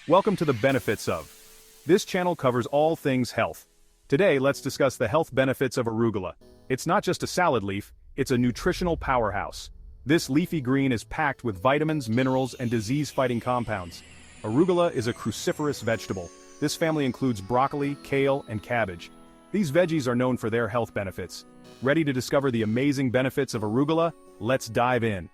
Welcome to the Benefits of. This channel covers all things health. Today, let's discuss the health benefits of arugula. It's not just a salad leaf, it's a nutritional powerhouse. This leafy green is packed with vitamins, minerals, and disease-fighting compounds. Arugula is a cruciferous vegetable. This family includes broccoli, kale, and cabbage. These veggies are known for their health benefits. Ready to discover the amazing benefits of arugula? Let's dive in.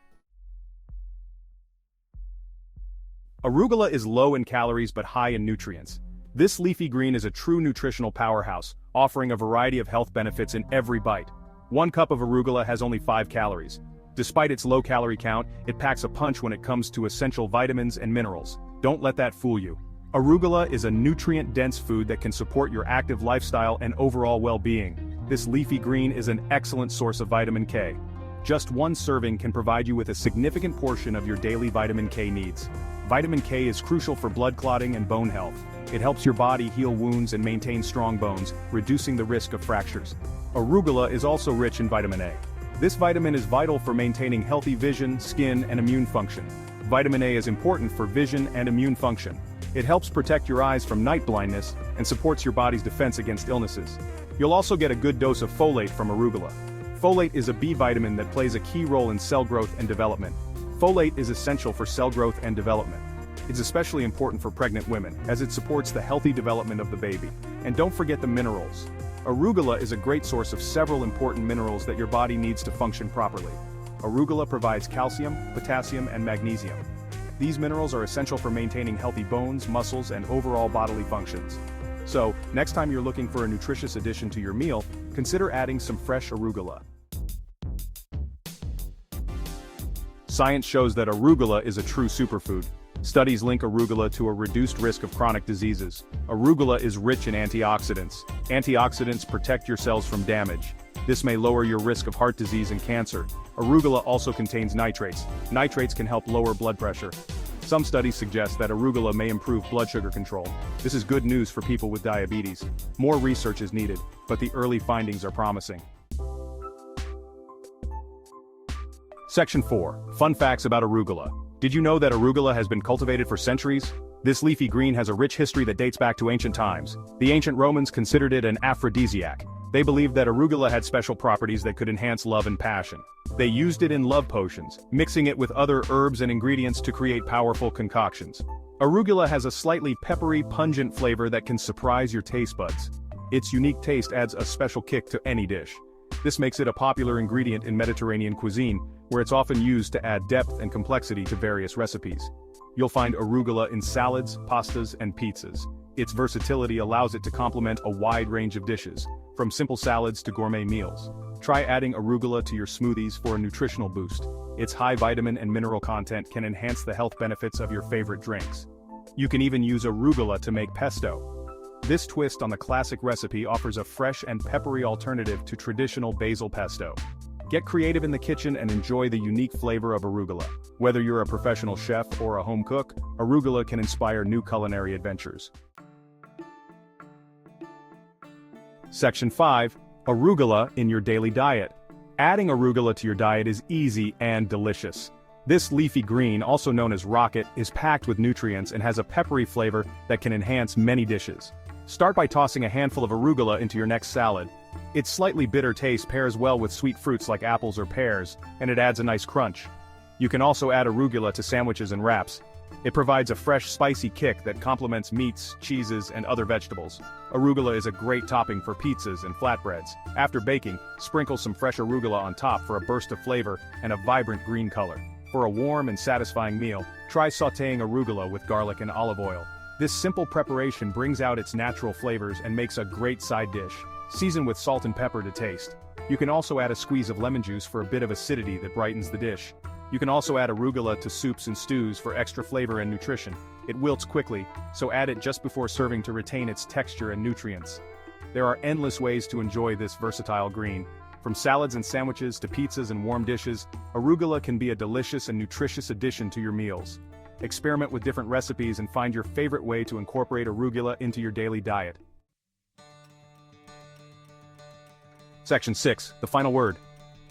Arugula is low in calories but high in nutrients. This leafy green is a true nutritional powerhouse, offering a variety of health benefits in every bite. 1 cup of arugula has only 5 calories. Despite its low calorie count, it packs a punch when it comes to essential vitamins and minerals. Don't let that fool you. Arugula is a nutrient-dense food that can support your active lifestyle and overall well-being. This leafy green is an excellent source of vitamin K. Just 1 serving can provide you with a significant portion of your daily vitamin K needs. Vitamin K is crucial for blood clotting and bone health. It helps your body heal wounds and maintain strong bones, reducing the risk of fractures. Arugula is also rich in vitamin A. This vitamin is vital for maintaining healthy vision, skin, and immune function. Vitamin A is important for vision and immune function. It helps protect your eyes from night blindness and supports your body's defense against illnesses. You'll also get a good dose of folate from arugula. Folate is a B vitamin that plays a key role in cell growth and development. Folate is essential for cell growth and development. It's especially important for pregnant women, as it supports the healthy development of the baby. And don't forget the minerals. Arugula is a great source of several important minerals that your body needs to function properly. Arugula provides calcium, potassium, and magnesium. These minerals are essential for maintaining healthy bones, muscles, and overall bodily functions. So, next time you're looking for a nutritious addition to your meal, consider adding some fresh arugula. Science shows that arugula is a true superfood. Studies link arugula to a reduced risk of chronic diseases. Arugula is rich in antioxidants. Antioxidants protect your cells from damage. This may lower your risk of heart disease and cancer. Arugula also contains nitrates. Nitrates can help lower blood pressure. Some studies suggest that arugula may improve blood sugar control. This is good news for people with diabetes. More research is needed, but the early findings are promising. Section 4. Fun facts about arugula. Did you know that arugula has been cultivated for centuries? This leafy green has a rich history that dates back to ancient times. The ancient Romans considered it an aphrodisiac. They believed that arugula had special properties that could enhance love and passion. They used it in love potions, mixing it with other herbs and ingredients to create powerful concoctions. Arugula has a slightly peppery, pungent flavor that can surprise your taste buds. Its unique taste adds a special kick to any dish. This makes it a popular ingredient in Mediterranean cuisine, where it's often used to add depth and complexity to various recipes. You'll find arugula in salads, pastas, and pizzas. Its versatility allows it to complement a wide range of dishes, from simple salads to gourmet meals. Try adding arugula to your smoothies for a nutritional boost. Its high vitamin and mineral content can enhance the health benefits of your favorite drinks. You can even use arugula to make pesto. This twist on the classic recipe offers a fresh and peppery alternative to traditional basil pesto. Get creative in the kitchen and enjoy the unique flavor of arugula. Whether you're a professional chef or a home cook, arugula can inspire new culinary adventures. Section 5. Arugula in your daily diet. Adding arugula to your diet is easy and delicious. This leafy green, also known as rocket, is packed with nutrients and has a peppery flavor that can enhance many dishes. Start by tossing a handful of arugula into your next salad. Its slightly bitter taste pairs well with sweet fruits like apples or pears, and it adds a nice crunch. You can also add arugula to sandwiches and wraps. It provides a fresh, spicy kick that complements meats, cheeses, and other vegetables. Arugula is a great topping for pizzas and flatbreads. After baking, sprinkle some fresh arugula on top for a burst of flavor and a vibrant green color. For a warm and satisfying meal, try sautéing arugula with garlic and olive oil. This simple preparation brings out its natural flavors and makes a great side dish. Season with salt and pepper to taste. You can also add a squeeze of lemon juice for a bit of acidity that brightens the dish. You can also add arugula to soups and stews for extra flavor and nutrition. It wilts quickly, so add it just before serving to retain its texture and nutrients. There are endless ways to enjoy this versatile green. From salads and sandwiches to pizzas and warm dishes, arugula can be a delicious and nutritious addition to your meals. Experiment with different recipes and find your favorite way to incorporate arugula into your daily diet. Section 6. The final word.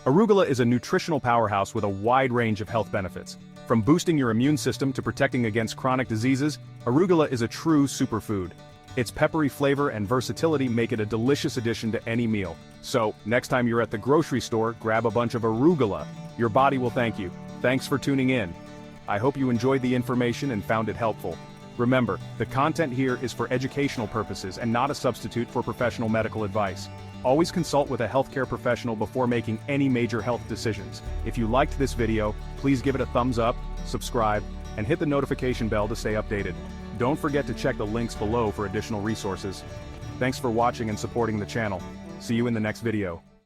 Arugula is a nutritional powerhouse with a wide range of health benefits. From From boosting your immune system to protecting against chronic diseases, arugula is a true superfood. Its peppery flavor and versatility make it a delicious addition to any meal. So, next time you're at the grocery store, grab a bunch of arugula. Your body will thank you. Thanks for tuning in. I hope you enjoyed the information and found it helpful. Remember, the content here is for educational purposes and not a substitute for professional medical advice. Always consult with a healthcare professional before making any major health decisions. If you liked this video, please give it a thumbs up, subscribe, and hit the notification bell to stay updated. Don't forget to check the links below for additional resources. Thanks for watching and supporting the channel. See you in the next video.